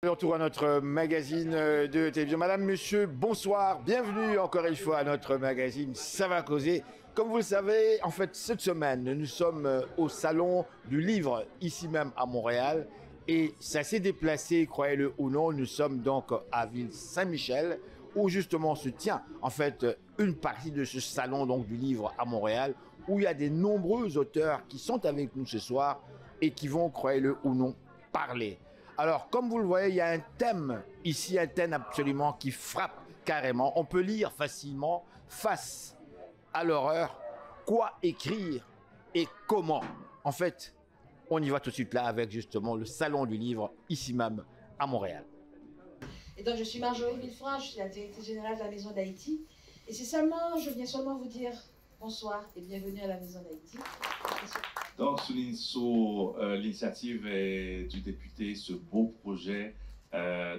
De retour à notre magazine de télévision. Madame, monsieur, bonsoir. Bienvenue encore une fois à notre magazine Ça va causer. Comme vous le savez, en fait, cette semaine, nous sommes au Salon du Livre, ici même à Montréal. Et ça s'est déplacé, croyez-le ou non. Nous sommes donc à Ville-Saint-Michel, où justement se tient, en fait, une partie de ce Salon donc, du Livre à Montréal, où il y a des nombreux auteurs qui sont avec nous ce soir et qui vont, croyez-le ou non, parler. Alors, comme vous le voyez, il y a un thème ici, un thème absolument qui frappe carrément. On peut lire facilement face à l'horreur, quoi écrire et comment. En fait, on y va tout de suite là avec justement le Salon du Livre, ici même à Montréal. Et donc, je suis Marjorie Villefranche, je suis la directrice générale de la Maison d'Haïti. Et je viens seulement vous dire bonsoir et bienvenue à la Maison d'Haïti. Donc, sous l'initiative du député, ce beau projet a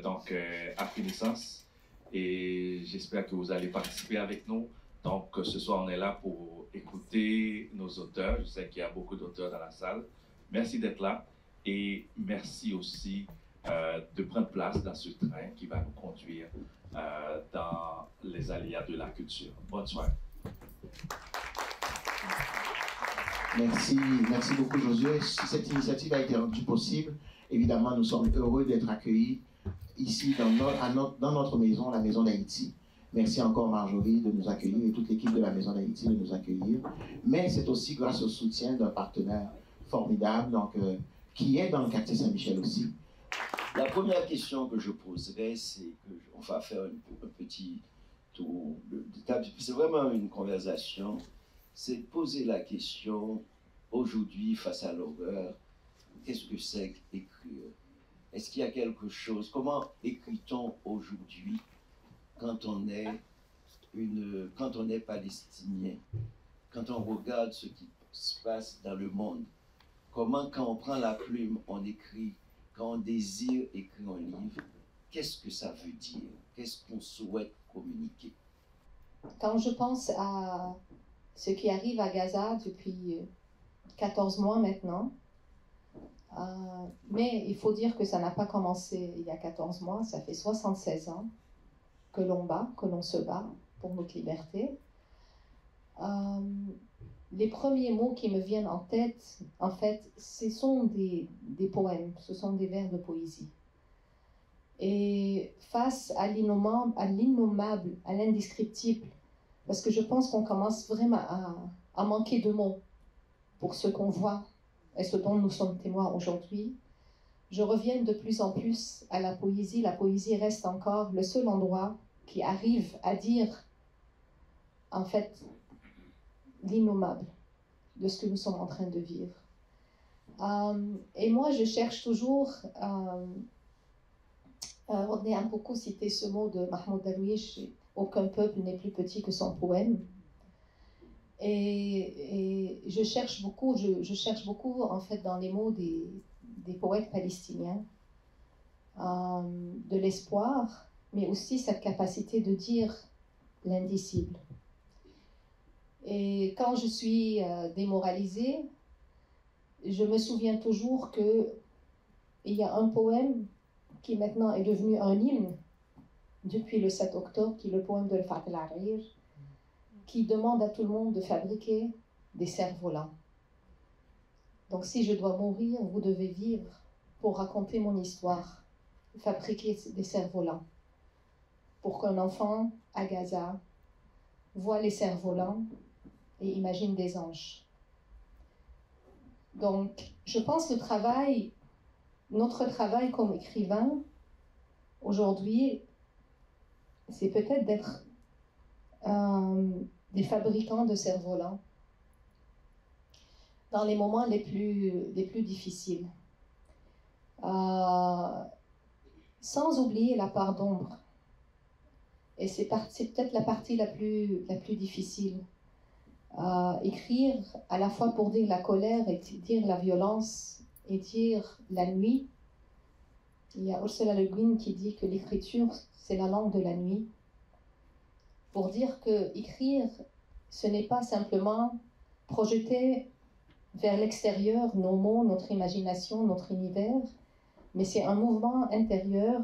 pris naissance et j'espère que vous allez participer avec nous. Donc, ce soir, on est là pour écouter nos auteurs. Je sais qu'il y a beaucoup d'auteurs dans la salle. Merci d'être là et merci aussi de prendre place dans ce train qui va nous conduire dans les aléas de la culture. Bonne soirée. Merci beaucoup Josué. Cette initiative a été rendue possible. Évidemment, nous sommes heureux d'être accueillis ici dans notre maison, la Maison d'Haïti. Merci encore Marjorie de nous accueillir et toute l'équipe de la Maison d'Haïti de nous accueillir. Mais c'est aussi grâce au soutien d'un partenaire formidable qui est dans le quartier Saint-Michel aussi. La première question que je poserai, c'est qu'on va faire un petit tour de table. C'est vraiment une conversation. C'est de poser la question, aujourd'hui, face à l'horreur, qu'est-ce que c'est qu'écrire? Est-ce qu'il y a quelque chose? Comment écrit-on aujourd'hui quand on est palestinien? Quand on regarde ce qui se passe dans le monde? Comment, quand on prend la plume, on écrit? Quand on désire écrire un livre, qu'est-ce que ça veut dire? Qu'est-ce qu'on souhaite communiquer? Quand je pense à ce qui arrive à Gaza depuis 14 mois maintenant. Mais il faut dire que ça n'a pas commencé il y a 14 mois, ça fait 76 ans que l'on se bat pour notre liberté. Les premiers mots qui me viennent en tête, en fait, ce sont des poèmes, ce sont des vers de poésie. Et face à l'innommable, à l'indescriptible, parce que je pense qu'on commence vraiment à manquer de mots pour ce qu'on voit et ce dont nous sommes témoins aujourd'hui. Je reviens de plus en plus à la poésie. La poésie reste encore le seul endroit qui arrive à dire, en fait, l'innommable de ce que nous sommes en train de vivre. Et moi, je cherche toujours... Rodney a beaucoup cité ce mot de Mahmoud Darwish, aucun peuple n'est plus petit que son poème. Et je cherche beaucoup en fait dans les mots des poètes palestiniens de l'espoir, mais aussi cette capacité de dire l'indicible. Et quand je suis démoralisée, je me souviens toujours qu'il y a un poème qui maintenant est devenu un hymne depuis le 7 octobre, qui est le poème de Rafat el-Hariri, qui demande à tout le monde de fabriquer des cerfs-volants. Donc si je dois mourir, vous devez vivre pour raconter mon histoire, fabriquer des cerfs-volants, pour qu'un enfant à Gaza voit les cerfs-volants et imagine des anges. Donc je pense notre travail comme écrivain, aujourd'hui, c'est peut-être d'être des fabricants de cerfs-volants dans les moments les plus difficiles. Sans oublier la part d'ombre. Et c'est peut-être la partie la plus difficile. Écrire à la fois pour dire la colère et dire la violence, et dire la nuit. Il y a Ursula Le Guin qui dit que l'écriture, c'est la langue de la nuit. Pour dire que écrire, ce n'est pas simplement projeter vers l'extérieur nos mots, notre imagination, notre univers, mais c'est un mouvement intérieur,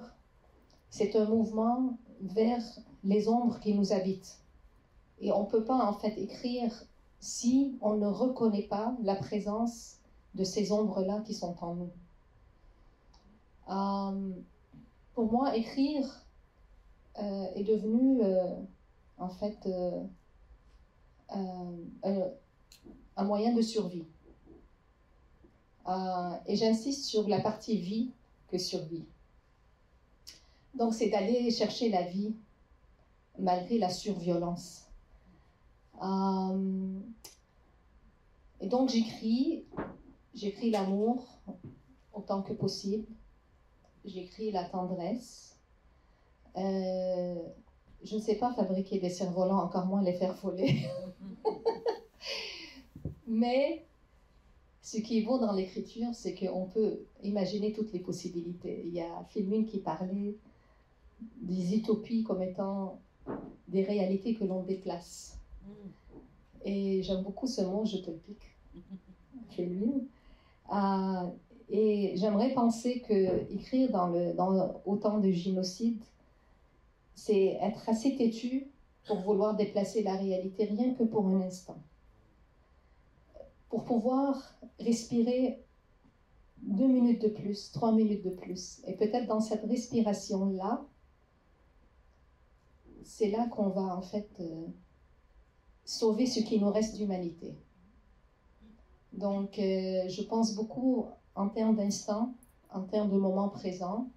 c'est un mouvement vers les ombres qui nous habitent. Et on ne peut pas en fait écrire si on ne reconnaît pas la présence de ces ombres-là qui sont en nous. Pour moi, écrire est devenu en fait un moyen de survie. Et j'insiste sur la partie vie que survie. Donc c'est d'aller chercher la vie malgré la surviolence. Et donc j'écris l'amour autant que possible, j'écris la tendresse. Je ne sais pas fabriquer des cerfs-volants, encore moins les faire voler. Mais ce qui est beau dans l'écriture, c'est qu'on peut imaginer toutes les possibilités. Il y a Philmine qui parlait des utopies comme étant des réalités que l'on déplace. Et j'aime beaucoup ce mot, je te le pique, Philmine. Et j'aimerais penser que écrire dans autant de génocides, c'est être assez têtu pour vouloir déplacer la réalité, rien que pour un instant. Pour pouvoir respirer 2 minutes de plus, 3 minutes de plus. Et peut-être dans cette respiration-là, c'est là qu'on va en fait sauver ce qui nous reste d'humanité. Donc je pense beaucoup en termes d'instant, en termes de moment présent.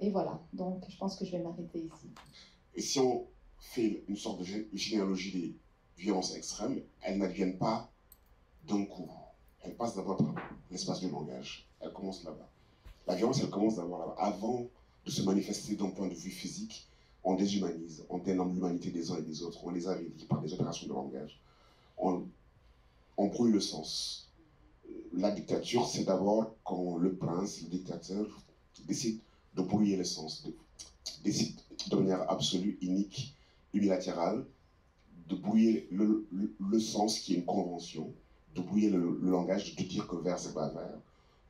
Et voilà, donc je pense que je vais m'arrêter ici. Et si on fait une sorte de généalogie des violences extrêmes, elles n'adviennent pas d'un coup. Elles passent d'abord par l'espace du langage. Elles commencent là-bas. La violence, elle commence d'abord là-bas. Avant de se manifester d'un point de vue physique, on déshumanise, on dénomme l'humanité des uns et des autres, on les avilit par des opérations de langage. On brouille le sens. La dictature, c'est d'abord quand le prince, le dictateur, décide de brouiller le sens, décide de manière absolue, unique, unilatérale, de brouiller le sens qui est une convention, de brouiller le langage, de dire que vert c'est pas vert,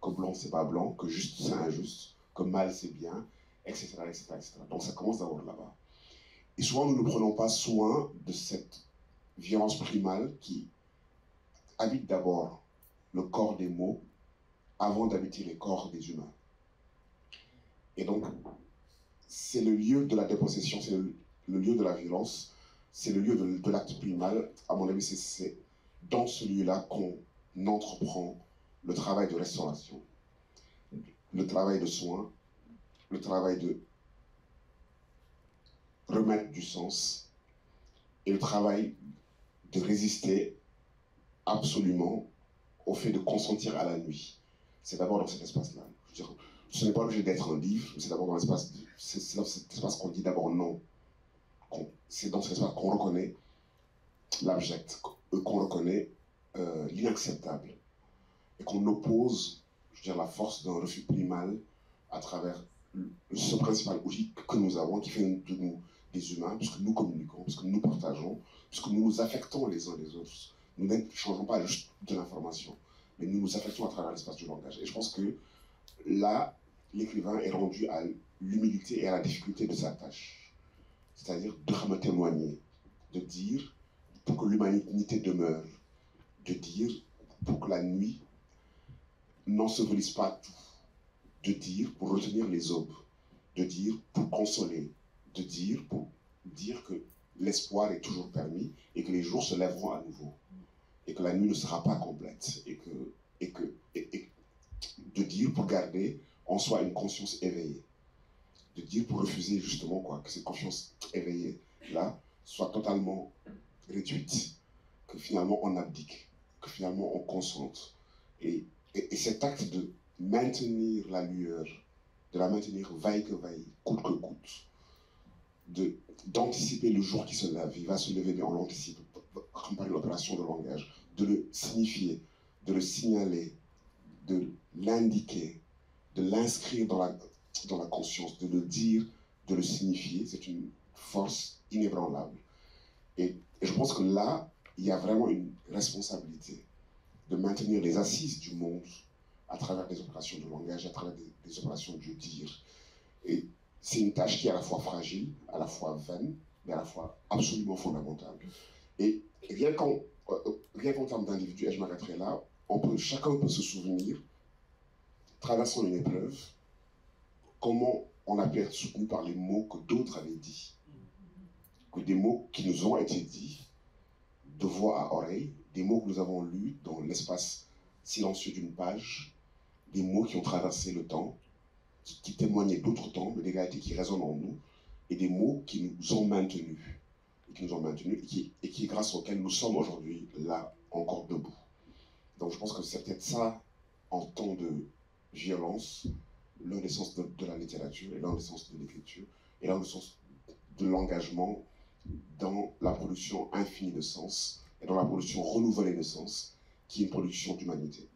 que blanc c'est pas blanc, que juste c'est injuste, que mal c'est bien, etc., etc., etc. Donc ça commence d'abord là-bas. Et souvent nous ne prenons pas soin de cette violence primale qui habite d'abord le corps des mots avant d'habiter les corps des humains. Et donc, c'est le lieu de la dépossession, c'est le lieu de la violence, c'est le lieu de l'acte primal. À mon avis, c'est dans ce lieu-là qu'on entreprend le travail de restauration, le travail de soin, le travail de remettre du sens et le travail de résister absolument au fait de consentir à la nuit. C'est d'abord dans cet espace-là. Je veux dire, ce n'est pas obligé d'être un livre, c'est d'abord dans l'espace, c'est dans cet espace qu'on dit d'abord non. C'est dans cet espace qu'on reconnaît l'abject, qu'on reconnaît l'inacceptable, et qu'on oppose, je veux dire, la force d'un refus primal à travers ce principal outil que nous avons, qui fait de nous des humains, puisque nous communiquons, puisque nous partageons, puisque nous nous affectons les uns les autres. Nous ne changeons pas juste de l'information, mais nous nous affectons à travers l'espace du langage. Et je pense que là, l'écrivain est rendu à l'humilité et à la difficulté de sa tâche. C'est-à-dire de me témoigner, de dire, pour que l'humanité demeure, de dire, pour que la nuit n'ensevelisse pas tout, de dire, pour retenir les aubes, de dire, pour consoler, de dire, pour dire que l'espoir est toujours permis et que les jours se lèveront à nouveau, et que la nuit ne sera pas complète, et de dire, pour garder en soi une conscience éveillée, de dire pour refuser justement que cette conscience éveillée là soit totalement réduite, que finalement on abdique, que finalement on consente, et cet acte de maintenir la lueur, de la maintenir vaille que vaille, coûte que coûte, d'anticiper le jour qui se lève, il va se lever mais on l'anticipe, comme par l'opération de langage, de le signifier, de le signaler, de l'indiquer, de l'inscrire dans la conscience, de le dire, de le signifier, c'est une force inébranlable. Et je pense que là, il y a vraiment une responsabilité de maintenir les assises du monde à travers des opérations de langage, à travers des opérations de dire. Et c'est une tâche qui est à la fois fragile, à la fois vaine, mais à la fois absolument fondamentale. Et rien qu'en termes d'individus, et je m'arrêterai là, chacun peut se souvenir, traversant une épreuve, comment on a pu être soutenu par les mots que d'autres avaient dit, que des mots qui nous ont été dits, de voix à oreille, des mots que nous avons lus dans l'espace silencieux d'une page, des mots qui ont traversé le temps, qui témoignaient d'autres temps, mais des réalités qui résonnent en nous, et des mots qui nous ont maintenus, et qui grâce auxquels nous sommes aujourd'hui là, encore debout. Donc je pense que c'est peut-être ça, en temps de violence, l'un des sens de la littérature, et l'un des sens de l'écriture, et l'un des sens de l'engagement dans la production infinie de sens, et dans la production renouvelée de sens, qui est une production d'humanité.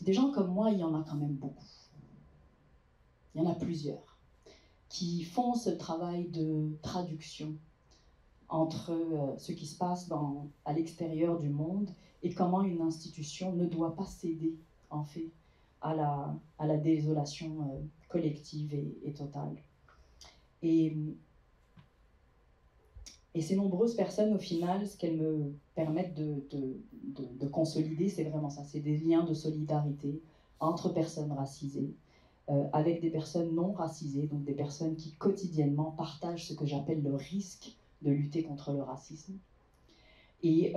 Des gens comme moi, il y en a quand même beaucoup. Il y en a plusieurs qui font ce travail de traduction entre ce qui se passe à l'extérieur du monde et comment une institution ne doit pas céder, en fait, à la désolation collective et totale. Et ces nombreuses personnes, au final, ce qu'elles me permettent de consolider, c'est vraiment ça, c'est des liens de solidarité entre personnes racisées, avec des personnes non racisées, donc des personnes qui quotidiennement partagent ce que j'appelle le risque de lutter contre le racisme. Et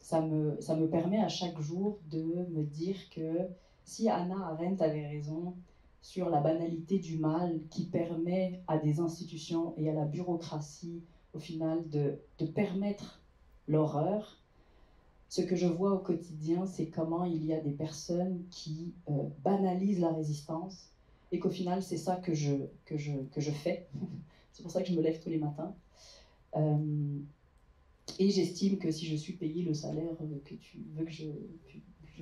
ça me permet à chaque jour de me dire que si Hannah Arendt avait raison sur la banalité du mal qui permet à des institutions et à la bureaucratie, au final, de permettre l'horreur, ce que je vois au quotidien, c'est comment il y a des personnes qui banalisent la résistance et qu'au final, c'est ça que je fais. C'est pour ça que je me lève tous les matins. Et j'estime que si je suis payée le salaire que tu veux que je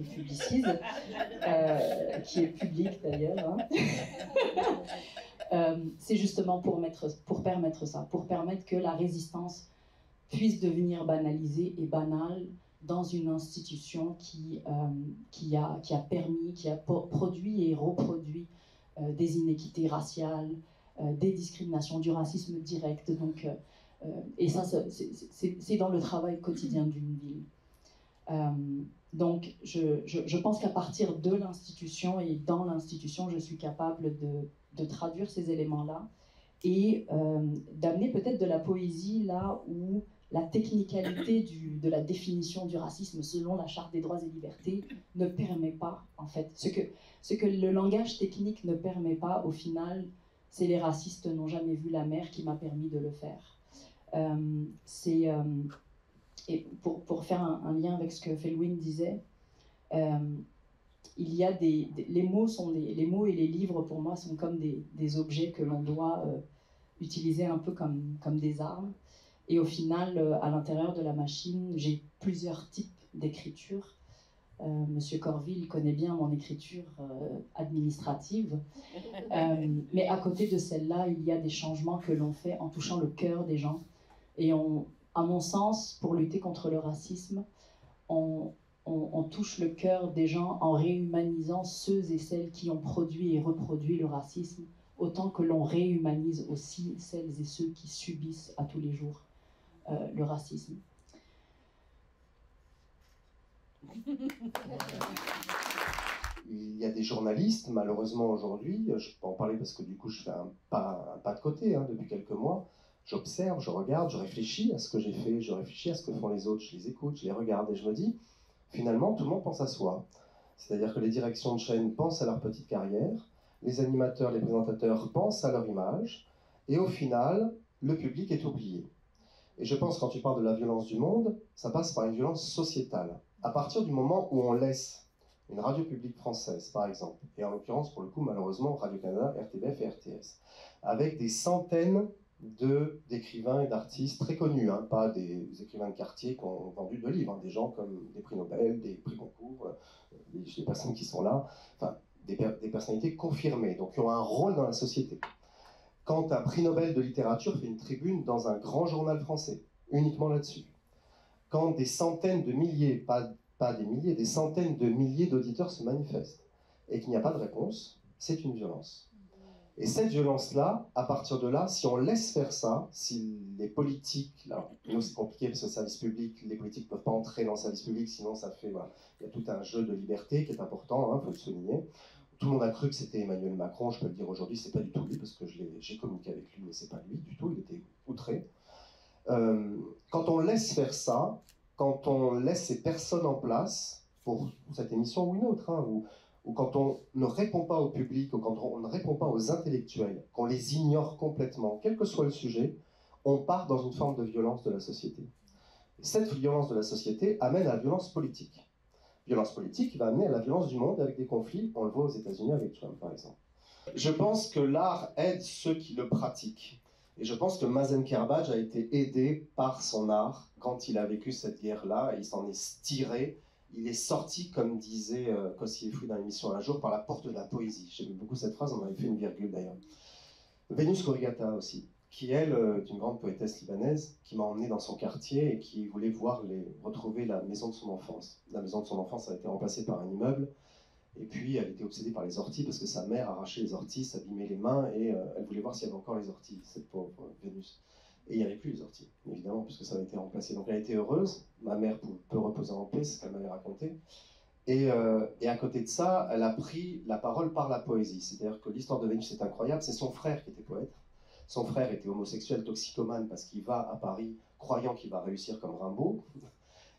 publicise, qui est public d'ailleurs, hein, c'est justement pour permettre ça, pour permettre que la résistance puisse devenir banalisée et banale dans une institution qui a permis, qui a produit et reproduit des inéquités raciales, des discriminations, du racisme direct. Donc, et ça, c'est dans le travail quotidien d'une ville. Donc, je pense qu'à partir de l'institution et dans l'institution, je suis capable de traduire ces éléments-là et d'amener peut-être de la poésie là où la technicalité de la définition du racisme selon la Charte des droits et libertés ne permet pas, en fait. Ce que le langage technique ne permet pas, au final, c'est les racistes n'ont jamais vu la mer qui m'a permis de le faire. Et pour faire un lien avec ce que Felwine disait, il y a les mots et les livres pour moi sont comme des objets que l'on doit utiliser un peu comme des armes. Et au final, à l'intérieur de la machine, j'ai plusieurs types d'écriture. Monsieur Corville connaît bien mon écriture administrative. Mais à côté de celle-là, il y a des changements que l'on fait en touchant le cœur des gens. Et à mon sens, pour lutter contre le racisme, on touche le cœur des gens en réhumanisant ceux et celles qui ont produit et reproduit le racisme, autant que l'on réhumanise aussi celles et ceux qui subissent à tous les jours le racisme. Il y a des journalistes, malheureusement aujourd'hui, je peux en parler parce que du coup je fais un pas de côté depuis quelques mois, j'observe, je regarde, je réfléchis à ce que j'ai fait, je réfléchis à ce que font les autres, je les écoute, je les regarde et je me dis, finalement tout le monde pense à soi. C'est-à-dire que les directions de chaîne pensent à leur petite carrière, les animateurs, les présentateurs pensent à leur image, et au final, le public est oublié. Et je pense, quand tu parles de la violence du monde, ça passe par une violence sociétale. À partir du moment où on laisse une radio publique française, par exemple, et en l'occurrence, pour le coup, malheureusement, Radio-Canada, RTBF et RTS, avec des centaines d'écrivains et d'artistes très connus, hein, pas des écrivains de quartier qui ont vendu de livres, hein, des gens comme des prix Nobel, des prix Goncourt, les personnes qui sont là, enfin, des personnalités confirmées, donc qui ont un rôle dans la société. Quand un prix Nobel de littérature fait une tribune dans un grand journal français, uniquement là-dessus, quand des centaines de milliers, pas des milliers, des centaines de milliers d'auditeurs se manifestent, et qu'il n'y a pas de réponse, c'est une violence. Et cette violence-là, à partir de là, si on laisse faire ça, si les politiques, là, nous c'est compliqué parce que le service public, les politiques ne peuvent pas entrer dans le service public, sinon ça fait, voilà, il y a tout un jeu de liberté qui est important, il faut le souligner. Tout le monde a cru que c'était Emmanuel Macron, je peux le dire aujourd'hui, c'est pas du tout lui, parce que j'ai communiqué avec lui, mais c'est pas lui du tout, il était outré. Quand on laisse faire ça, quand on laisse ces personnes en place, pour cette émission ou une autre, hein, ou quand on ne répond pas au public, ou quand on ne répond pas aux intellectuels, qu'on les ignore complètement, quel que soit le sujet, on part dans une forme de violence de la société. Et cette violence de la société amène à la violence politique. Violence politique va amener à la violence du monde avec des conflits, on le voit aux États-Unis avec Trump par exemple. Je pense que l'art aide ceux qui le pratiquent. Et je pense que Mazen Kerbaj a été aidé par son art quand il a vécu cette guerre-là, et il s'en est tiré. Il est sorti, comme disait Kossi Efoui dans l'émission Un jour, par la porte de la poésie. J'aime beaucoup cette phrase, on avait fait une virgule d'ailleurs. Vénus Korigata aussi, qui elle est une grande poétesse libanaise, qui m'a emmené dans son quartier et qui voulait retrouver la maison de son enfance. La maison de son enfance a été remplacée par un immeuble, et puis elle était obsédée par les orties, parce que sa mère arrachait les orties, s'abîmait les mains, et elle voulait voir s'il y avait encore les orties, cette pauvre Vénus. Et il n'y avait plus les orties, évidemment, puisque ça avait été remplacé. Donc elle a été heureuse, ma mère peut reposer en paix, c'est ce qu'elle m'avait raconté. Et à côté de ça, elle a pris la parole par la poésie. C'est-à-dire que l'histoire de Vénus est incroyable, c'est son frère qui était poète. Son frère était homosexuel, toxicomane, parce qu'il va à Paris croyant qu'il va réussir comme Rimbaud.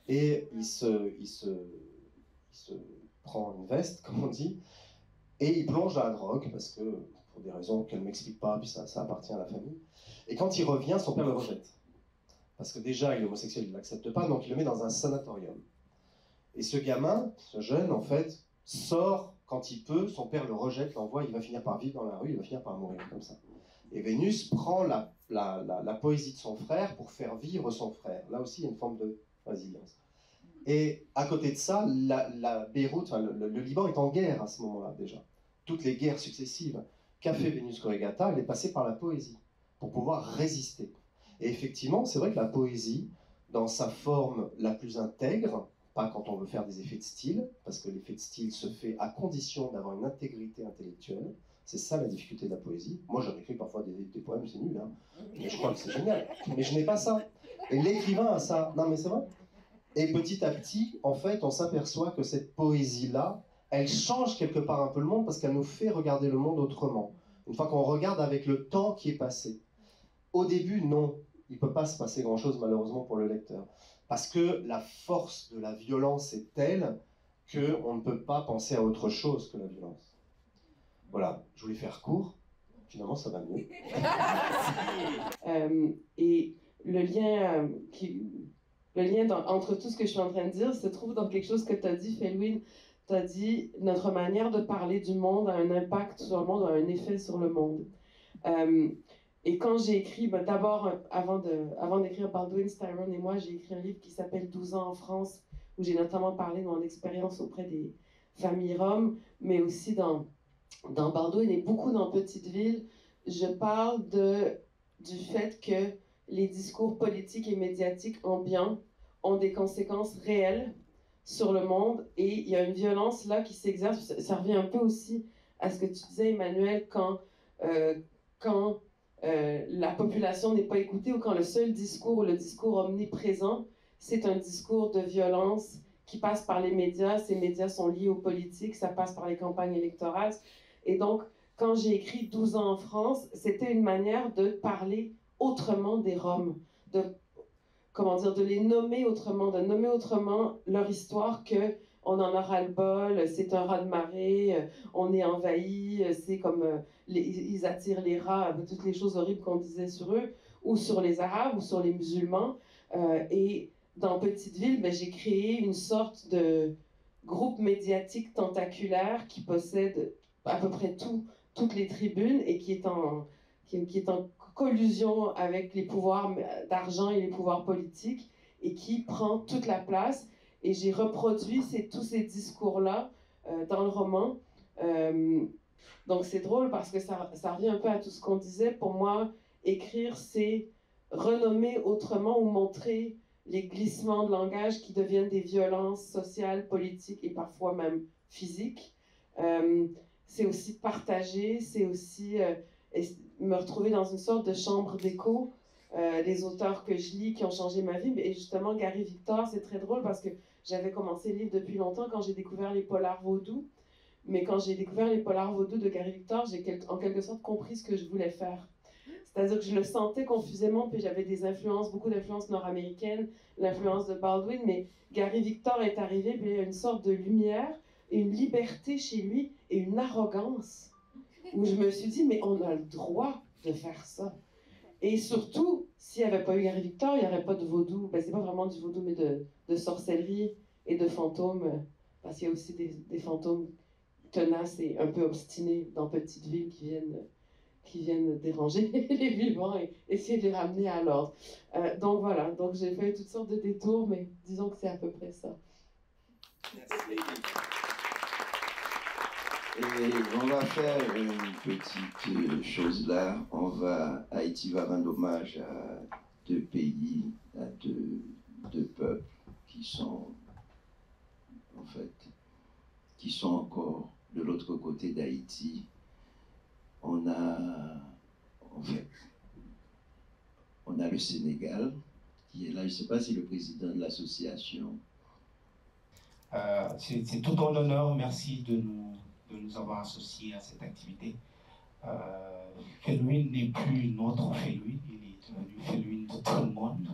Et il se prend une veste, comme on dit, et il plonge dans la drogue, parce que, pour des raisons qu'elle ne m'explique pas, puis ça appartient à la famille. Et quand il revient, son père le rejette. Parce que déjà, il est homosexuel, il ne l'accepte pas, donc il le met dans un sanatorium. Et ce gamin, ce jeune, en fait, sort quand il peut, son père le rejette, l'envoie, il va finir par vivre dans la rue, il va finir par mourir comme ça. Et Vénus prend la poésie de son frère pour faire vivre son frère. Là aussi, il y a une forme de résilience. Et à côté de ça, Beyrouth, le Liban est en guerre à ce moment-là déjà. Toutes les guerres successives qu'a fait Vénus Korigata, elle est passée par la poésie pour pouvoir résister. Et effectivement, c'est vrai que la poésie, dans sa forme la plus intègre, pas quand on veut faire des effets de style, parce que l'effet de style se fait à condition d'avoir une intégrité intellectuelle. C'est ça la difficulté de la poésie. Moi, j'en écris parfois des poèmes, c'est nul, hein. Mais je crois que c'est génial. Mais je n'ai pas ça. Et l'écrivain a ça. Non, mais c'est vrai. Et petit à petit, en fait, on s'aperçoit que cette poésie-là, elle change quelque part un peu le monde parce qu'elle nous fait regarder le monde autrement. Une fois qu'on regarde avec le temps qui est passé. Au début, non. Il ne peut pas se passer grand-chose, malheureusement, pour le lecteur. Parce que la force de la violence est telle qu'on ne peut pas penser à autre chose que la violence. Voilà, je voulais faire court. Finalement, ça va mieux. Et le lien entre tout ce que je suis en train de dire se trouve dans quelque chose que tu as dit, Felwine. Tu as dit notre manière de parler du monde a un impact sur le monde, a un effet sur le monde. Et quand j'ai écrit, d'abord, avant d'écrire Baldwin, Tyrone et moi, j'ai écrit un livre qui s'appelle 12 ans en France, où j'ai notamment parlé de mon expérience auprès des familles roms, mais aussi dans Baldwin et beaucoup dans Petite Ville, je parle du fait que les discours politiques et médiatiques ambiants ont des conséquences réelles sur le monde, et il y a une violence là qui s'exerce. Ça revient un peu aussi à ce que tu disais, Emmanuel, quand la population n'est pas écoutée, ou quand le seul discours, ou le discours omniprésent, c'est un discours de violence qui passe par les médias. Ces médias sont liés aux politiques, ça passe par les campagnes électorales. Et donc, quand j'ai écrit 12 ans en France, c'était une manière de parler autrement des Roms, de les nommer autrement, de nommer autrement leur histoire, que on en a ras-le-bol, c'est un raz-de-marée, on est envahi, c'est comme ils attirent les rats, toutes les choses horribles qu'on disait sur eux, ou sur les Arabes, ou sur les musulmans. Et dans Petite Ville, j'ai créé une sorte de groupe médiatique tentaculaire qui possède à peu près toutes les tribunes, et qui est qui est en collusion avec les pouvoirs d'argent et les pouvoirs politiques et qui prend toute la place. Et j'ai reproduit tous ces discours-là dans le roman. Donc c'est drôle parce que ça revient un peu à tout ce qu'on disait. Pour moi, écrire, c'est renommer autrement ou montrer les glissements de langage qui deviennent des violences sociales, politiques et parfois même physiques. C'est aussi partager, c'est aussi me retrouver dans une sorte de chambre d'écho. Les auteurs que je lis qui ont changé ma vie. Et justement, Gary Victor, c'est très drôle parce que j'avais commencé le livre depuis longtemps quand j'ai découvert les polars vaudous. Mais quand j'ai découvert les polars vaudous de Gary Victor, j'ai en quelque sorte compris ce que je voulais faire. C'est-à-dire que je le sentais confusément, puis j'avais des influences, beaucoup d'influences nord-américaines, l'influence de Baldwin, mais Gary Victor est arrivé, puis il y a une sorte de lumière, et une liberté chez lui, et une arrogance, où je me suis dit, mais on a le droit de faire ça. Et surtout, s'il n'y avait pas eu Gary Victor, il n'y aurait pas de vaudou. Ben, c'est pas vraiment du vaudou, mais de sorcellerie et de fantômes, parce qu'il y a aussi des fantômes tenaces et un peu obstinés dans Petite Ville qui viennent déranger les vivants et essayer de les ramener à l'ordre. Donc voilà, donc j'ai fait toutes sortes de détours, mais disons que c'est à peu près ça. Merci. Et on va faire une petite chose là. Haïti va rendre hommage à deux pays, à deux peuples qui sont, en fait, qui sont encore de l'autre côté d'Haïti. On a le Sénégal qui est là. Je ne sais pas si le président de l'association. C'est tout en honneur. Merci de nous avoir associés à cette activité. Felwine n'est plus notre Felwine, il est devenu Felwine de tout le monde.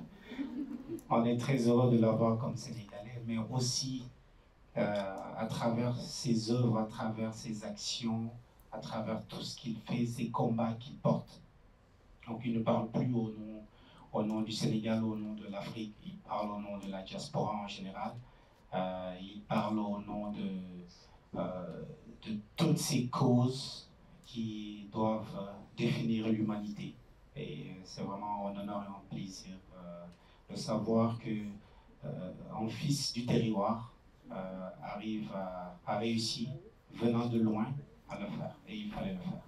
On est très heureux de l'avoir comme Sénégalais, mais aussi à travers ses œuvres, à travers ses actions, à travers tout ce qu'il fait, ces combats qu'il porte. Donc il ne parle plus au nom du Sénégal, au nom de l'Afrique, il parle au nom de la diaspora en général. Il parle au nom de toutes ces causes qui doivent définir l'humanité. Et c'est vraiment un honneur et un plaisir de savoir qu'un fils du terroir a réussi, venant de loin, à le faire. Et il fallait le faire.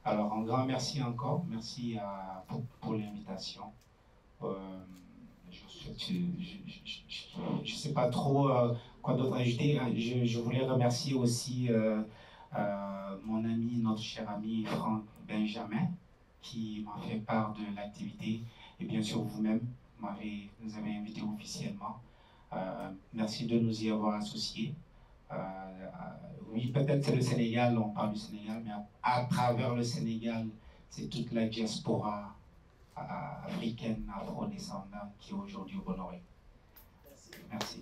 Alors, un grand merci encore. Merci pour l'invitation. Je ne sais pas trop quoi d'autre ajouter. Je voulais remercier aussi mon ami, notre cher ami Franck Benjamin, qui m'a fait part de l'activité. Et bien sûr, vous-même, nous avez invité officiellement. Merci de nous y avoir associés. Oui, peut-être c'est le Sénégal, on parle du Sénégal, mais à travers le Sénégal, c'est toute la diaspora africaine, afro-descendante qui est aujourd'hui honorée. Merci.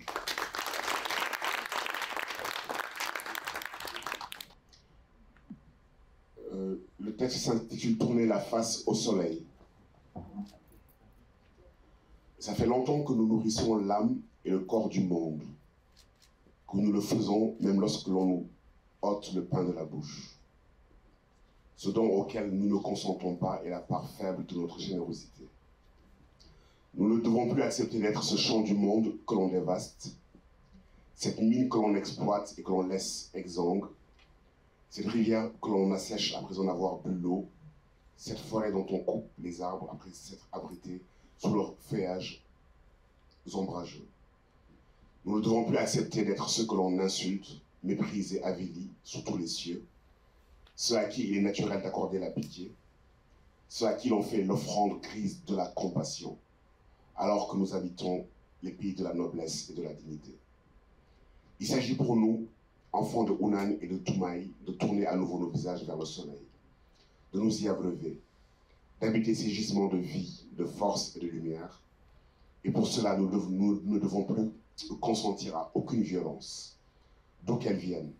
Le texte s'intitule « Tourner la face au soleil ». Ça fait longtemps que nous nourrissons l'âme et le corps du monde, que nous le faisons même lorsque l'on nous ôte le pain de la bouche. Ce don auquel nous ne consentons pas est la part faible de notre générosité. Nous ne devons plus accepter d'être ce champ du monde que l'on dévaste, cette mine que l'on exploite et que l'on laisse exsangue, cette rivière que l'on assèche après en avoir bu l'eau, cette forêt dont on coupe les arbres après s'être abrités sous leur feuillage ombrageux. Nous ne devons plus accepter d'être ceux que l'on insulte, méprise et avilit sous tous les cieux, ceux à qui il est naturel d'accorder la pitié, ceux à qui l'on fait l'offrande grise de la compassion, alors que nous habitons les pays de la noblesse et de la dignité. Il s'agit pour nous, enfants de Hunan et de Toumaï, de tourner à nouveau nos visages vers le soleil, de nous y abreuver, d'habiter ces gisements de vie, de force et de lumière. Et pour cela, nous ne devons plus consentir à aucune violence, d'où qu'elle vienne,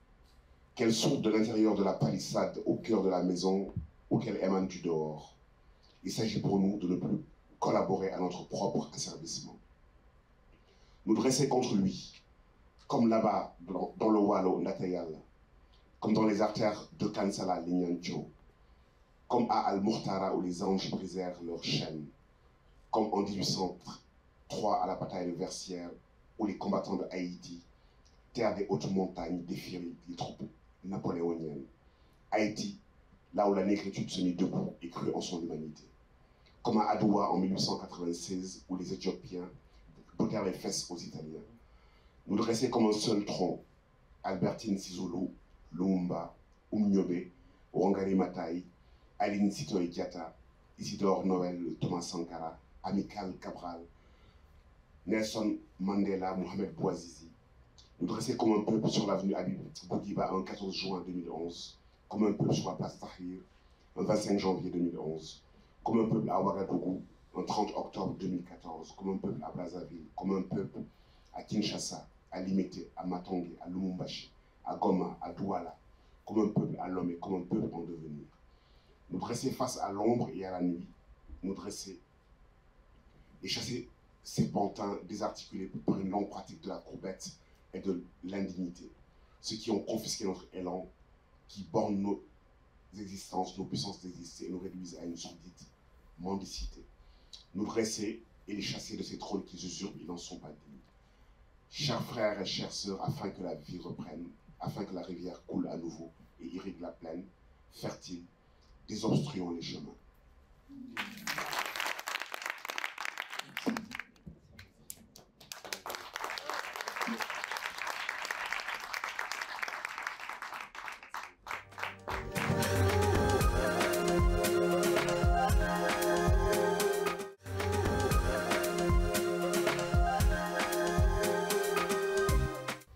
qu'elle sorte de l'intérieur de la palissade au cœur de la maison ou qu'elle émane du dehors. Il s'agit pour nous de ne plus collaborer à notre propre asservissement. Nous dresser contre lui, comme là-bas dans le Wallo Natayal, comme dans les artères de Kansala Lignancho, comme à Al-Muhtara où les anges brisèrent leurs chaînes, comme en 1803 à la bataille de Versières où les combattants de Haïti, terre des hautes montagnes, défirent les troupes napoléoniennes. Haïti, là où la négritude se mit debout et crut en son humanité. Comme à Adoua en 1896 où les Éthiopiens bottèrent les fesses aux Italiens. Nous dresser comme un seul tronc, Albertine Sissoulu, Lumumba, Oumniobé, Wangari Maathai, Aline Sitoé Diatta, Isidore Noël, Thomas Sankara, Amical Cabral, Nelson Mandela, Mohamed Bouazizi. Nous dresser comme un peuple sur l'avenue Habib Bourguiba un 14 juin 2011, comme un peuple sur la place Tahrir un 25 janvier 2011, comme un peuple à Ouagadougou un 30 octobre 2014, comme un peuple à Brazzaville, comme un peuple à Kinshasa, à Limete, à Matongé, à Lumumbashi, à Goma, à Douala, comme un peuple à l'homme et comme un peuple en devenir. Nous dresser face à l'ombre et à la nuit, nous dresser et chasser ces pantins désarticulés par une longue pratique de la courbette et de l'indignité, ceux qui ont confisqué notre élan, qui bornent nos existences, nos puissances d'exister et nous réduisent à une sordide mendicité. Nous dresser et les chasser de ces trônes qui usurpent, ils n'en sont pas dignes. Chers frères et chères sœurs, afin que la vie reprenne, afin que la rivière coule à nouveau et irrigue la plaine, fertile, désobstruons les chemins.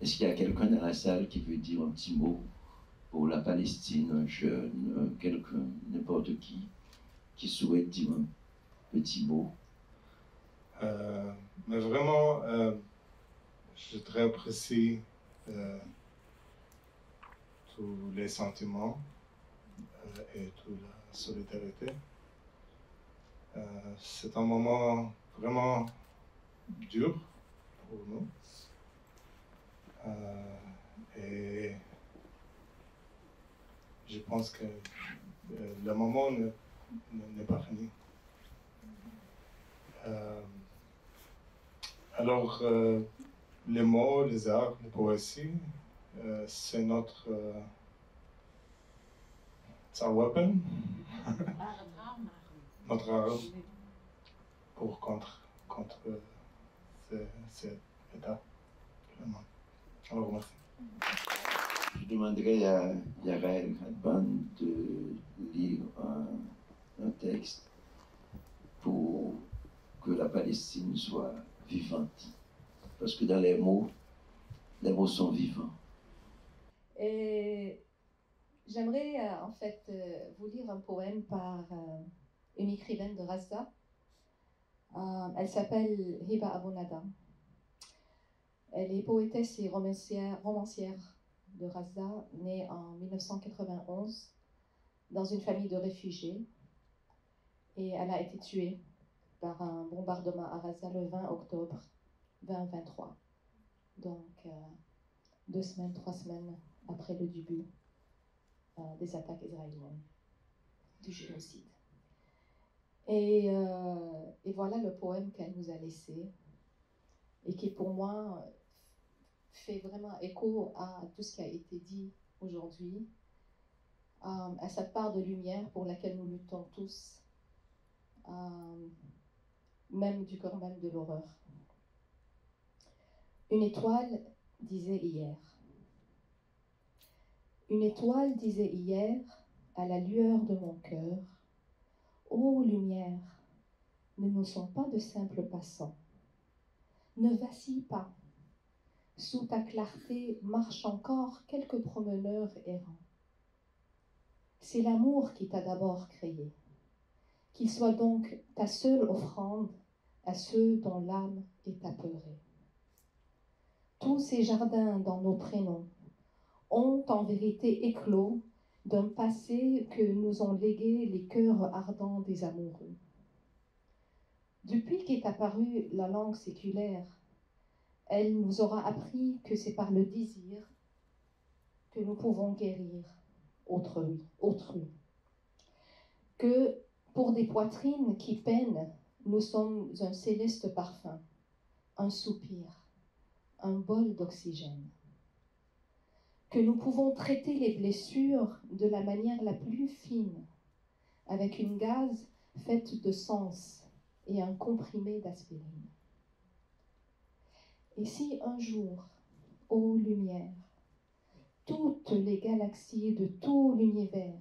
Est-ce qu'il y a quelqu'un dans la salle qui veut dire un petit mot pour la Palestine, un jeune, quelqu'un, n'importe qui souhaite dire un petit mot? Mais vraiment, je très apprécie tous les sentiments et toute la solidarité. C'est un moment vraiment dur pour nous. Et je pense que le moment n'est pas fini. Alors, les mots, les arts, les poésies, c'est notre it's our weapon, notre arme pour contre cet état. Vraiment. Alors, merci. Je demanderai à Yael Radban de lire un texte pour que la Palestine soit vivante. Parce que dans les mots sont vivants. Et j'aimerais en fait vous lire un poème par une écrivaine de Raza. Elle s'appelle Hiba Abou Nada. Elle est poétesse et romancière de Raza, née en 1991 dans une famille de réfugiés. Et elle a été tuée par un bombardement à Raza le 20 octobre 2023. Donc 3 semaines après le début des attaques israéliennes, du génocide. Et voilà le poème qu'elle nous a laissé et qui pour moi fait vraiment écho à tout ce qui a été dit aujourd'hui, à cette part de lumière pour laquelle nous luttons tous, même du corps même de l'horreur. Une étoile disait hier. Une étoile disait hier, à la lueur de mon cœur, ô lumière, nous ne sommes pas de simples passants. Ne vacille pas. Sous ta clarté marchent encore quelques promeneurs errants. C'est l'amour qui t'a d'abord créé. Qu'il soit donc ta seule offrande à ceux dont l'âme est apeurée. Tous ces jardins dans nos prénoms ont en vérité éclos d'un passé que nous ont légué les cœurs ardents des amoureux. Depuis qu'est apparue la langue séculaire, elle nous aura appris que c'est par le désir que nous pouvons guérir autrui. que pour des poitrines qui peinent, nous sommes un céleste parfum, un soupir, un bol d'oxygène. Que nous pouvons traiter les blessures de la manière la plus fine, avec une gaze faite de sens et un comprimé d'aspirine. Et si un jour, ô lumière, toutes les galaxies de tout l'univers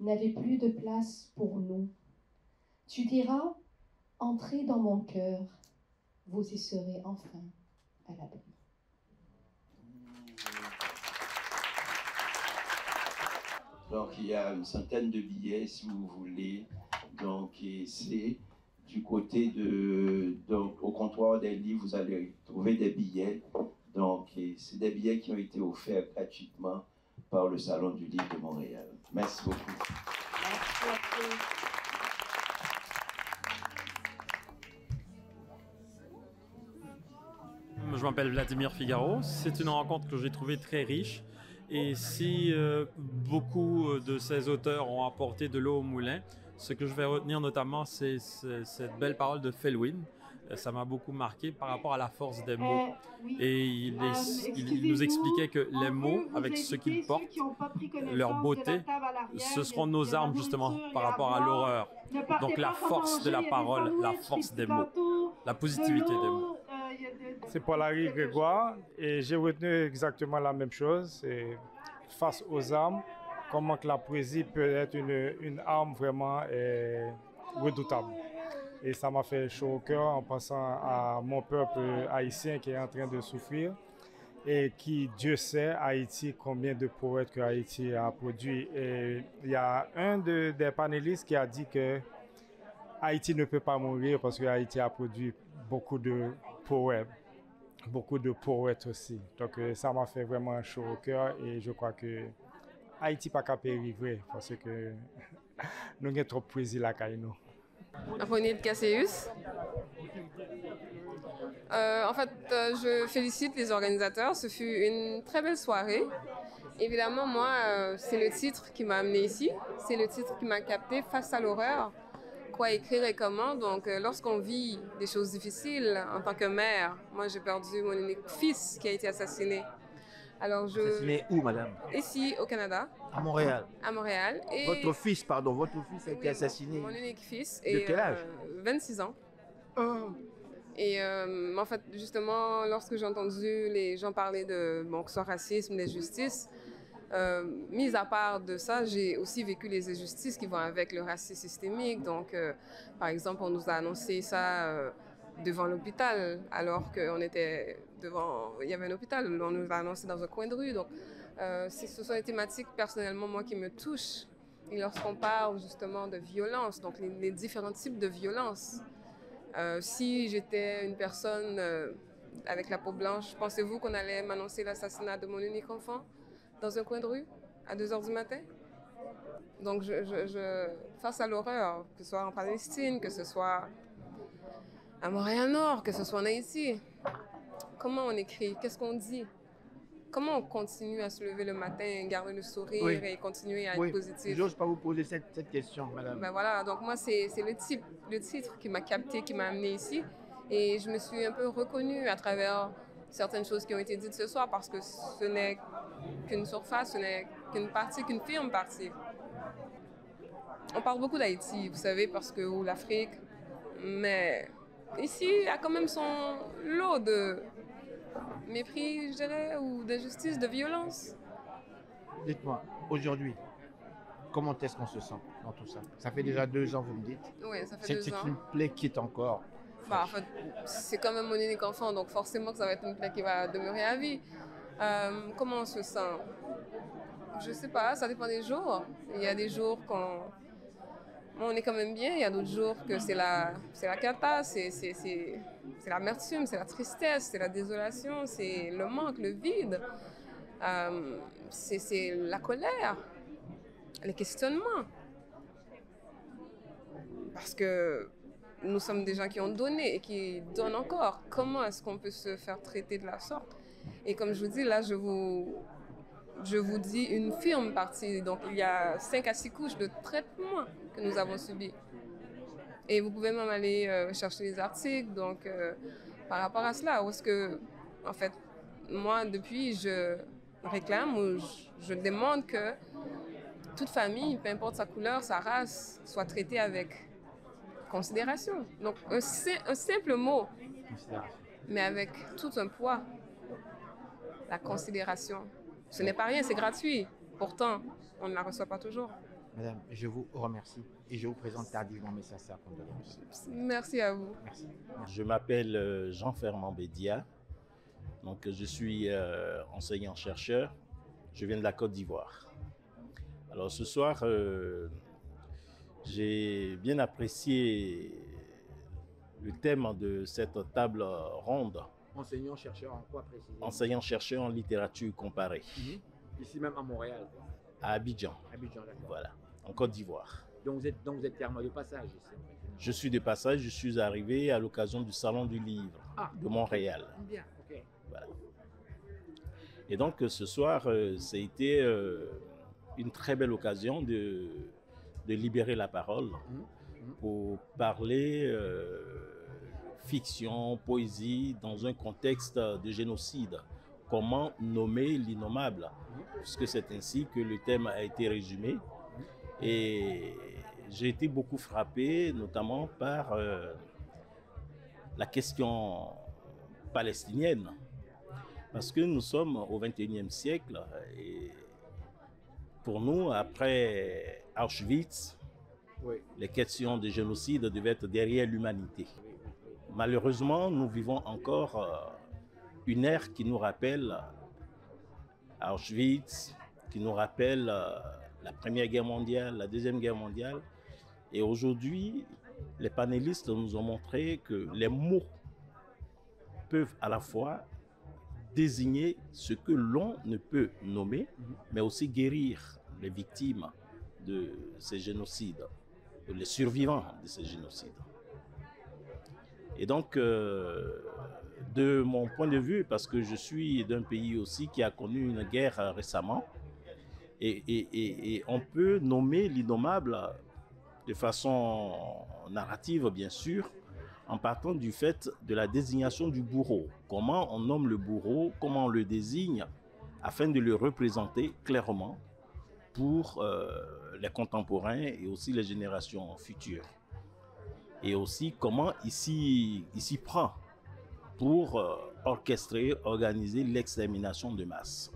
n'avaient plus de place pour nous, tu diras, entrez dans mon cœur, vous y serez enfin à l'abri. Donc il y a une centaine de billets si vous voulez. Donc et c'est du côté de, donc au comptoir des livres, vous allez trouver des billets. Donc c'est des billets qui ont été offerts gratuitement par le Salon du Livre de Montréal. Merci beaucoup. Merci. Je m'appelle Vladimir Figaro. C'est une rencontre que j'ai trouvée très riche. Et si beaucoup de ces auteurs ont apporté de l'eau au moulin, ce que je vais retenir notamment, c'est cette belle parole de Felwine. Ça m'a beaucoup marqué par rapport à la force des mots. Et il nous expliquait que les mots, avec ce qu'ils portent, leur beauté, ce seront nos armes justement par rapport à l'horreur. Donc la force de la parole, la force des mots, la positivité des mots. C'est Paul-Henri Grégoire et j'ai retenu exactement la même chose. C'est face aux armes, comment que la poésie peut être une arme vraiment redoutable. Et ça m'a fait chaud au cœur en pensant à mon peuple haïtien qui est en train de souffrir et qui, Dieu sait, Haïti, combien de poètes que Haïti a produit. Et il y a un des panélistes qui a dit que Haïti ne peut pas mourir parce que Haïti a produit beaucoup de poètes aussi. Donc ça m'a fait vraiment chaud au cœur et je crois que Haïti pas qu'à périr parce que nous avons trop de poésie là nous. Aphronite Casséus. En fait, je félicite les organisateurs. Ce fut une très belle soirée. Évidemment, moi, c'est le titre qui m'a amené ici. C'est le titre qui m'a capté face à l'horreur. Quoi écrire et comment. Donc, lorsqu'on vit des choses difficiles en tant que mère, moi, j'ai perdu mon unique fils qui a été assassiné. Alors, assassiné où, madame? Ici, au Canada. À Montréal. À Montréal. Et votre fils a été assassiné. Mon unique fils. De quel âge? 26 ans. Et en fait, justement, lorsque j'ai entendu les gens parler de, que ce soit racisme, d'injustice, mis à part de ça, j'ai aussi vécu les injustices qui vont avec le racisme systémique. Donc, par exemple, on nous a annoncé ça devant l'hôpital, alors qu'on était devant, il y avait un hôpital, on nous a annoncé dans un coin de rue. Donc, ce sont des thématiques, personnellement, moi, qui me touchent. Et lorsqu'on parle justement de violence, donc les différents types de violence, si j'étais une personne avec la peau blanche, pensez-vous qu'on allait m'annoncer l'assassinat de mon unique enfant dans un coin de rue à 2h du matin? Donc, face à l'horreur, que ce soit en Palestine, que ce soit à Montréal-Nord, que ce soit en Haïti, comment on écrit? Qu'est-ce qu'on dit? Comment on continue à se lever le matin, garder le sourire et continuer à être positif? Je n'ose pas vous poser cette question, madame. Ben voilà, donc moi, c'est le titre qui m'a capté, qui m'a amené ici. Et je me suis un peu reconnue à travers certaines choses qui ont été dites ce soir parce que ce n'est qu'une surface, ce n'est qu'une partie, qu'une firme partie. On parle beaucoup d'Haïti, vous savez, parce que ou l'Afrique, mais ici, il y a quand même son lot de mépris, je dirais, ou d'injustice, de violence. Dites-moi, aujourd'hui, comment est-ce qu'on se sent dans tout ça? Ça fait déjà 2 ans, vous me dites. Oui, ça fait 2 ans. C'est une plaie qui est encore. En fait, c'est quand même mon unique enfant, donc forcément que ça va être une plaie qui va demeurer à vie. Comment on se sent? Je sais pas, ça dépend des jours. Il y a des jours qu'on on est quand même bien, il y a d'autres jours que c'est la cata, c'est l'amertume, c'est la tristesse, c'est la désolation, c'est le manque, le vide, c'est la colère, les questionnements. Parce que nous sommes des gens qui ont donné et qui donnent encore. Comment est-ce qu'on peut se faire traiter de la sorte? Et comme je vous dis, là, je vous je vous dis une firme partie. Donc, il y a 5 à 6 couches de traitement que nous avons subies. Et vous pouvez même aller chercher les articles. Donc, par rapport à cela, où est-ce que, en fait, moi, depuis, je réclame ou je demande que toute famille, peu importe sa couleur, sa race, soit traitée avec considération. Donc, un simple mot, mais avec tout un poids. La considération. Ce n'est pas rien, c'est gratuit. Pourtant, on ne la reçoit pas toujours. Madame, je vous remercie et je vous présente tardivement mes sincères condoléances. Merci à vous. Merci. Je m'appelle Jean-Fernand Bédia. Donc, je suis enseignant-chercheur. Je viens de la Côte d'Ivoire. Alors, ce soir, j'ai bien apprécié le thème de cette table ronde. Enseignant-chercheur en quoi précisément? Enseignant-chercheur en littérature comparée. Ici même à Montréal? À Abidjan. Abidjan, d'accord. Voilà, en Côte d'Ivoire. Donc vous êtes terme de passage ici? Je suis de passage, je suis arrivé à l'occasion du Salon du Livre de Montréal. Bien, ok. Voilà. Et donc ce soir, ça a été une très belle occasion de libérer la parole pour parler fiction, poésie dans un contexte de génocide. Comment nommer l'innommable? Puisque c'est ainsi que le thème a été résumé. Et j'ai été beaucoup frappé, notamment par la question palestinienne. Parce que nous sommes au XXIe siècle et pour nous, après Auschwitz, les questions de génocide devaient être derrière l'humanité. Malheureusement, nous vivons encore une ère qui nous rappelle Auschwitz, qui nous rappelle la Première Guerre mondiale, la Deuxième Guerre mondiale. Et aujourd'hui, les panélistes nous ont montré que les mots peuvent à la fois désigner ce que l'on ne peut nommer, mais aussi guérir les victimes de ces génocides, les survivants de ces génocides. Et donc, de mon point de vue, parce que je suis d'un pays aussi qui a connu une guerre récemment, et on peut nommer l'innommable de façon narrative, bien sûr, en partant du fait de la désignation du bourreau. Comment on nomme le bourreau, comment on le désigne, afin de le représenter clairement pour les contemporains et aussi les générations futures. Et aussi comment il s'y prend pour orchestrer, organiser l'extermination de masse.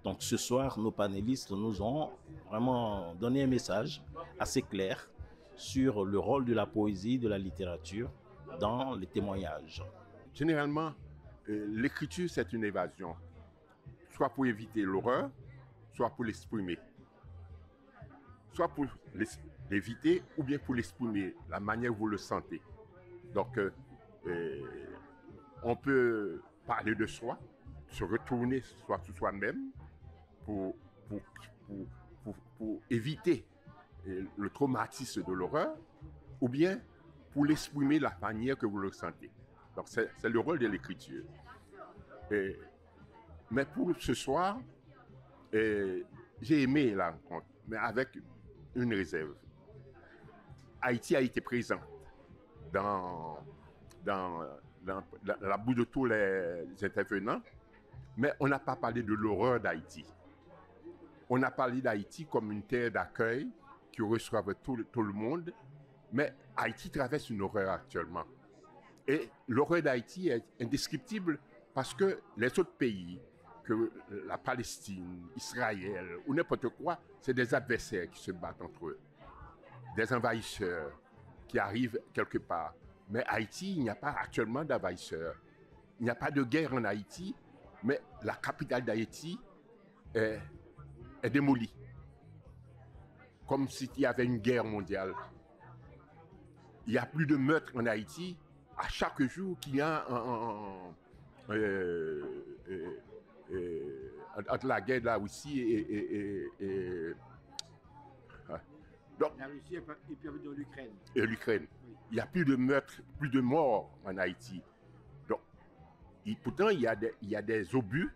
Donc ce soir, nos panélistes nous ont vraiment donné un message assez clair sur le rôle de la poésie, de la littérature dans les témoignages. Généralement, l'écriture, c'est une évasion, soit pour éviter l'horreur, soit pour l'exprimer. Soit pour l'éviter ou bien pour l'exprimer, la manière où vous le sentez. Donc, on peut parler de soi, se retourner sur soi-même pour éviter le traumatisme de l'horreur, ou bien pour l'exprimer la manière que vous le sentez. Donc, c'est le rôle de l'écriture. Mais pour ce soir, j'ai aimé la rencontre, mais avec une réserve. Haïti a été présent dans la bouche de tous les intervenants, mais on n'a pas parlé de l'horreur d'Haïti. On a parlé d'Haïti comme une terre d'accueil qui reçoit tout le monde, mais Haïti traverse une horreur actuellement. Et l'horreur d'Haïti est indescriptible parce que les autres pays, que la Palestine, Israël ou n'importe quoi, c'est des adversaires qui se battent entre eux, des envahisseurs qui arrivent quelque part. Mais Haïti, il n'y a pas actuellement d'envahisseurs. Il n'y a pas de guerre en Haïti, mais la capitale d'Haïti est démolie. Comme s'il y avait une guerre mondiale. Il n'y a plus de meurtres en Haïti. À chaque jour qu'il y a entre la guerre de la Russie donc, la Russie et puis l'Ukraine. Et l'Ukraine. Oui. Il n'y a plus de meurtres, plus de morts en Haïti. Donc, pourtant, il y a des obus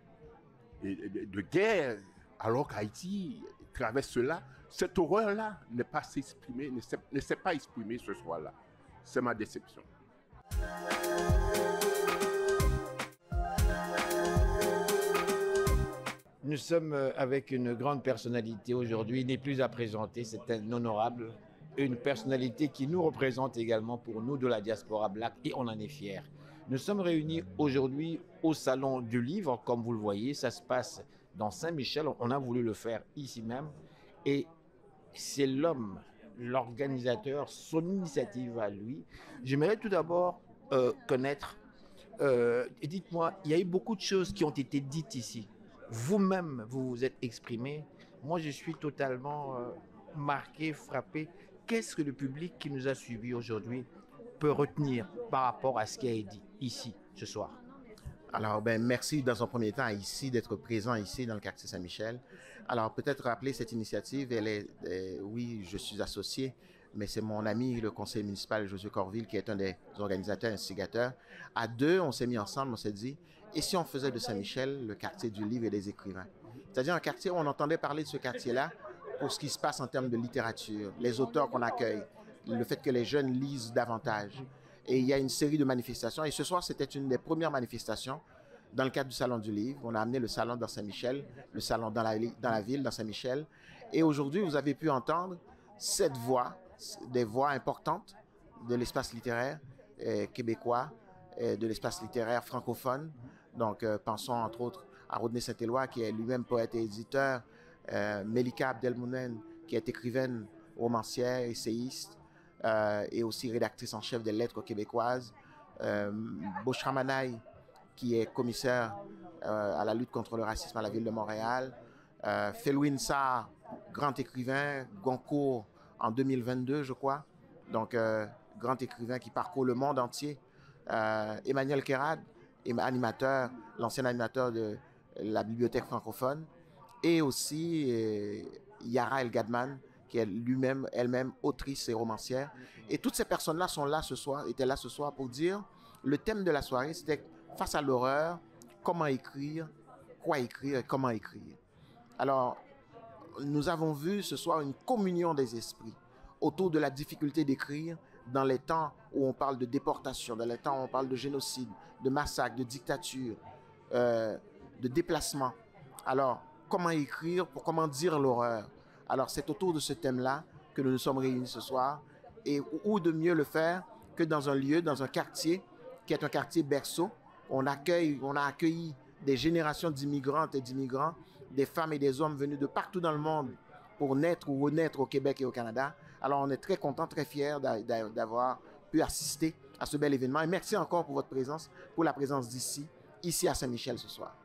de guerre alors qu'Haïti traverse cela. Cette horreur-là n'est pas s'exprimer, ne s'est pas exprimée ce soir-là. C'est ma déception. Nous sommes avec une grande personnalité aujourd'hui, il n'est plus à présenter, c'est un honorable, une personnalité qui nous représente également pour nous de la diaspora black et on en est fiers. Nous sommes réunis aujourd'hui au Salon du Livre, comme vous le voyez, ça se passe dans Saint-Michel, on a voulu le faire ici même et c'est l'homme, l'organisateur, son initiative à lui. J'aimerais tout d'abord connaître, dites-moi, il y a eu beaucoup de choses qui ont été dites ici. Vous-même, vous vous êtes exprimé. Moi, je suis totalement marqué, frappé. Qu'est-ce que le public qui nous a suivis aujourd'hui peut retenir par rapport à ce qui a été dit ici, ce soir? Alors, merci dans un premier temps ici d'être présent ici dans le quartier Saint-Michel. Alors, peut-être rappeler cette initiative, elle est, oui, je suis associé, mais c'est mon ami, le conseiller municipal Josué Corville, qui est un des organisateurs, instigateurs. À deux, on s'est mis ensemble, on s'est dit, et si on faisait de Saint-Michel le quartier du livre et des écrivains? C'est-à-dire un quartier où on entendait parler de ce quartier-là pour ce qui se passe en termes de littérature, les auteurs qu'on accueille, le fait que les jeunes lisent davantage. Et il y a une série de manifestations. Et ce soir, c'était une des premières manifestations dans le cadre du Salon du Livre. On a amené le salon dans Saint-Michel, le salon dans la ville, dans Saint-Michel. Et aujourd'hui, vous avez pu entendre cette voix, des voix importantes de l'espace littéraire québécois, de l'espace littéraire francophone. Donc, pensons entre autres à Rodney Saint-Éloi, qui est lui-même poète et éditeur, Melika Abdelmounen, qui est écrivaine, romancière, essayiste, et aussi rédactrice en chef des lettres québécoises, Boshra Manaï, qui est commissaire à la lutte contre le racisme à la ville de Montréal, Felwine Sarr, grand écrivain, Goncourt en 2022, je crois, donc grand écrivain qui parcourt le monde entier, Emmanuel Kérad, animateur, l'ancien animateur de la bibliothèque francophone, et aussi Yara El Gadman, qui est elle-même autrice et romancière. Et toutes ces personnes-là étaient là ce soir pour dire, le thème de la soirée, c'était face à l'horreur, comment écrire, quoi écrire et comment écrire. Alors, nous avons vu ce soir une communion des esprits autour de la difficulté d'écrire dans les temps où on parle de déportation, dans les temps où on parle de génocide, de massacre, de dictature, de déplacement. Alors, comment écrire, comment dire l'horreur? Alors, c'est autour de ce thème-là que nous nous sommes réunis ce soir. Et où de mieux le faire que dans un lieu, dans un quartier, qui est un quartier berceau. On a accueilli des générations d'immigrantes et d'immigrants, des femmes et des hommes venus de partout dans le monde pour naître ou renaître au Québec et au Canada. Alors, on est très contents, très fiers d'avoir pu assister à ce bel événement. Et merci encore pour votre présence, pour la présence ici à Saint-Michel ce soir.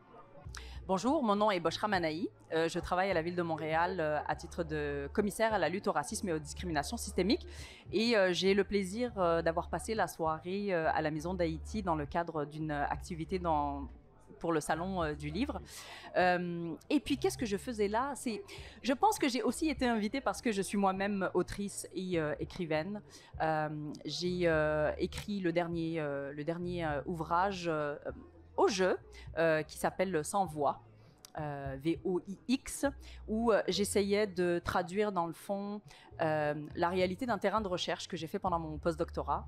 Bonjour, mon nom est Boshra Manaï. Je travaille à la ville de Montréal à titre de commissaire à la lutte au racisme et aux discriminations systémiques. Et j'ai le plaisir d'avoir passé la soirée à la Maison d'Haïti dans le cadre d'une activité pour le Salon du Livre. Et puis, qu'est-ce que je faisais là? Je pense que j'ai aussi été invitée parce que je suis moi-même autrice et écrivaine. J'ai écrit le dernier ouvrage au jeu, qui s'appelle Sans voix, VOIX, où j'essayais de traduire dans le fond la réalité d'un terrain de recherche que j'ai fait pendant mon postdoctorat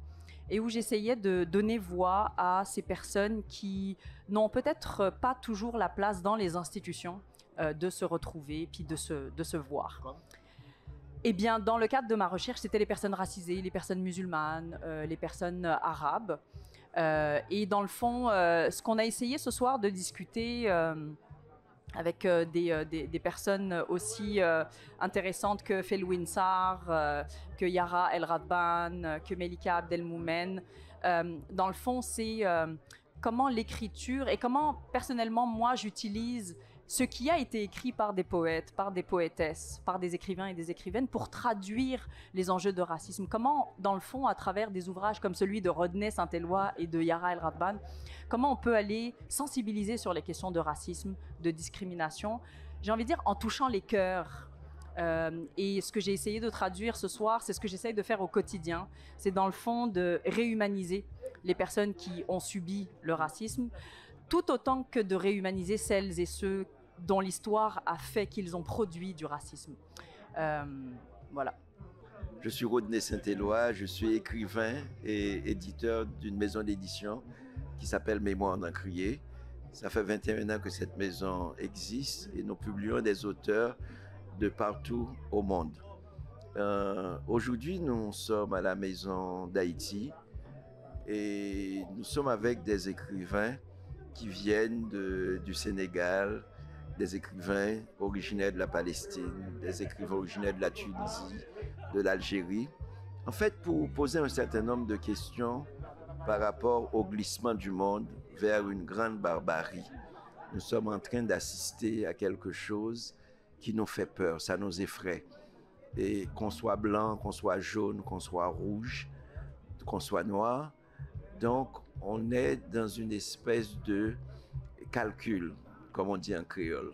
et où j'essayais de donner voix à ces personnes qui n'ont peut-être pas toujours la place dans les institutions de se retrouver puis de se voir. Eh bien, dans le cadre de ma recherche, c'était les personnes racisées, les personnes musulmanes, les personnes arabes. Et dans le fond, ce qu'on a essayé ce soir de discuter avec des personnes aussi intéressantes que Felwine Sarr, que Yara El Radban, que Melika Abdelmoumen, dans le fond, c'est comment l'écriture et comment personnellement moi j'utilise ce qui a été écrit par des poètes, par des poétesses, par des écrivains et des écrivaines pour traduire les enjeux de racisme. Comment, dans le fond, à travers des ouvrages comme celui de Rodney Saint-Éloi et de Yara El Radban, comment on peut aller sensibiliser sur les questions de racisme, de discrimination, j'ai envie de dire en touchant les cœurs. Et ce que j'ai essayé de traduire ce soir, c'est ce que j'essaye de faire au quotidien. C'est dans le fond de réhumaniser les personnes qui ont subi le racisme, tout autant que de réhumaniser celles et ceux dont l'histoire a fait qu'ils ont produit du racisme. Voilà. Je suis Rodney Saint-Éloi, je suis écrivain et éditeur d'une maison d'édition qui s'appelle Mémoire d'Encrier. Ça fait 21 ans que cette maison existe et nous publions des auteurs de partout au monde. Aujourd'hui, nous sommes à la Maison d'Haïti et nous sommes avec des écrivains qui viennent du Sénégal, des écrivains originaires de la Palestine, des écrivains originaires de la Tunisie, de l'Algérie, en fait pour poser un certain nombre de questions par rapport au glissement du monde vers une grande barbarie. Nous sommes en train d'assister à quelque chose qui nous fait peur, ça nous effraie. Et qu'on soit blanc, qu'on soit jaune, qu'on soit rouge, qu'on soit noir, donc on est dans une espèce de calcul, comme on dit en créole.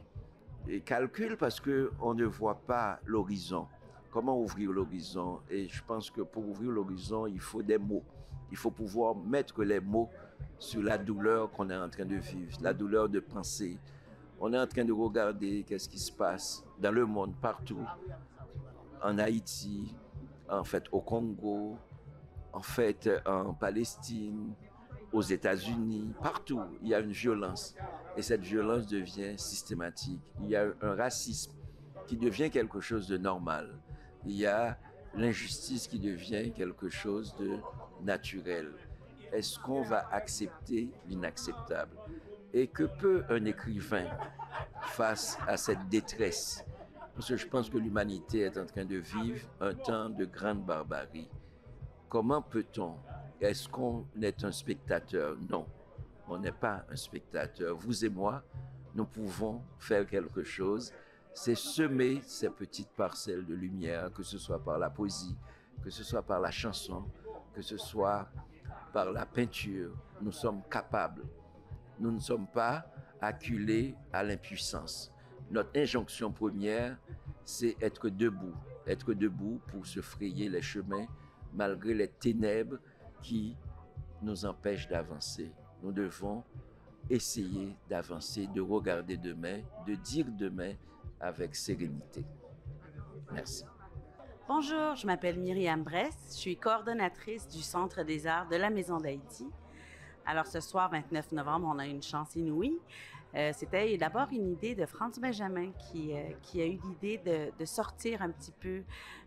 Et calcul parce qu'on ne voit pas l'horizon. Comment ouvrir l'horizon? Et je pense que pour ouvrir l'horizon, il faut des mots. Il faut pouvoir mettre les mots sur la douleur qu'on est en train de vivre, la douleur de penser. On est en train de regarder qu'est-ce qui se passe dans le monde, partout. En Haïti, en fait au Congo, en fait en Palestine, aux États-Unis, partout, il y a une violence. Et cette violence devient systématique. Il y a un racisme qui devient quelque chose de normal. Il y a l'injustice qui devient quelque chose de naturel. Est-ce qu'on va accepter l'inacceptable? Et que peut un écrivain face à cette détresse? Parce que je pense que l'humanité est en train de vivre un temps de grande barbarie. Comment peut-on? Est-ce qu'on est un spectateur? Non, on n'est pas un spectateur. Vous et moi, nous pouvons faire quelque chose. C'est semer ces petites parcelles de lumière, que ce soit par la poésie, que ce soit par la chanson, que ce soit par la peinture. Nous sommes capables. Nous ne sommes pas acculés à l'impuissance. Notre injonction première, c'est être debout pour se frayer les chemins malgré les ténèbres qui nous empêchent d'avancer. Nous devons essayer d'avancer, de regarder demain, de dire demain avec sérénité. Merci. Bonjour, je m'appelle Myriam Bress, je suis coordonnatrice du Centre des Arts de la Maison d'Haïti. Alors ce soir, 29 novembre, on a une chance inouïe. C'était d'abord une idée de Franz Benjamin qui a eu l'idée de sortir un petit peu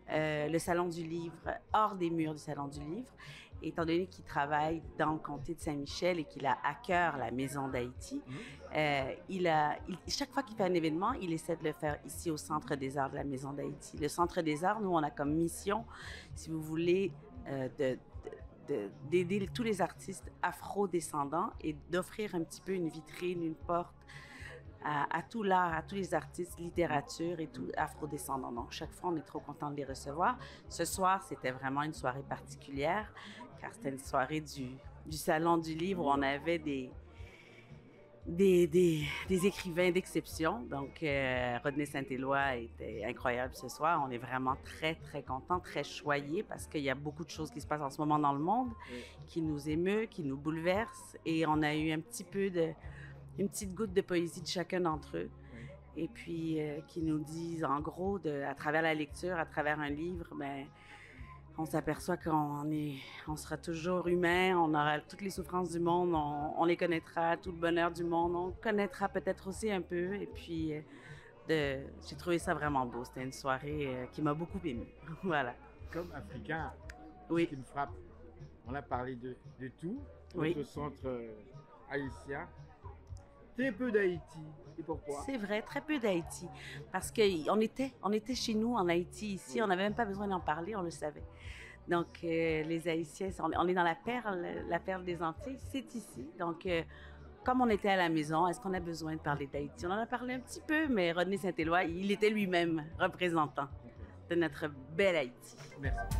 le Salon du Livre hors des murs du Salon du Livre. Étant donné qu'il travaille dans le comté de Saint-Michel et qu'il a à cœur la Maison d'Haïti, chaque fois qu'il fait un événement, il essaie de le faire ici au Centre des Arts de la Maison d'Haïti. Le Centre des Arts, nous, on a comme mission, si vous voulez, d'aider tous les artistes afro-descendants et d'offrir un petit peu une vitrine, une porte à tout l'art, à tous les artistes, littérature et tout afro-descendants. Donc, chaque fois, on est trop content de les recevoir. Ce soir, c'était vraiment une soirée particulière, car c'était une soirée du Salon du Livre où on avait des écrivains d'exception. Donc, Rodney Saint-Éloi était incroyable ce soir. On est vraiment très, très contents, très choyés parce qu'il y a beaucoup de choses qui se passent en ce moment dans le monde qui nous émeut, qui nous bouleversent. Et on a eu un petit peu une petite goutte de poésie de chacun d'entre eux. Et puis, qui nous disent, en gros, à travers la lecture, à travers un livre, ben, on s'aperçoit on sera toujours humain, on aura toutes les souffrances du monde, on les connaîtra, tout le bonheur du monde, on connaîtra peut-être aussi un peu. Et puis, j'ai trouvé ça vraiment beau. C'était une soirée qui m'a beaucoup émue. Voilà. Comme Africain, oui. Ce qui me frappe, on a parlé de tout, oui. Notre centre haïtien. Très peu d'Haïti. Et pourquoi? C'est vrai, très peu d'Haïti. Parce qu'on était chez nous en Haïti, ici. On n'avait même pas besoin d'en parler, on le savait. Donc, les Haïtiens, on est dans la perle des Antilles, c'est ici. Donc, comme on était à la maison, est-ce qu'on a besoin de parler d'Haïti? On en a parlé un petit peu, mais Rodney Saint-Éloi, il était lui-même représentant de notre belle Haïti. Merci.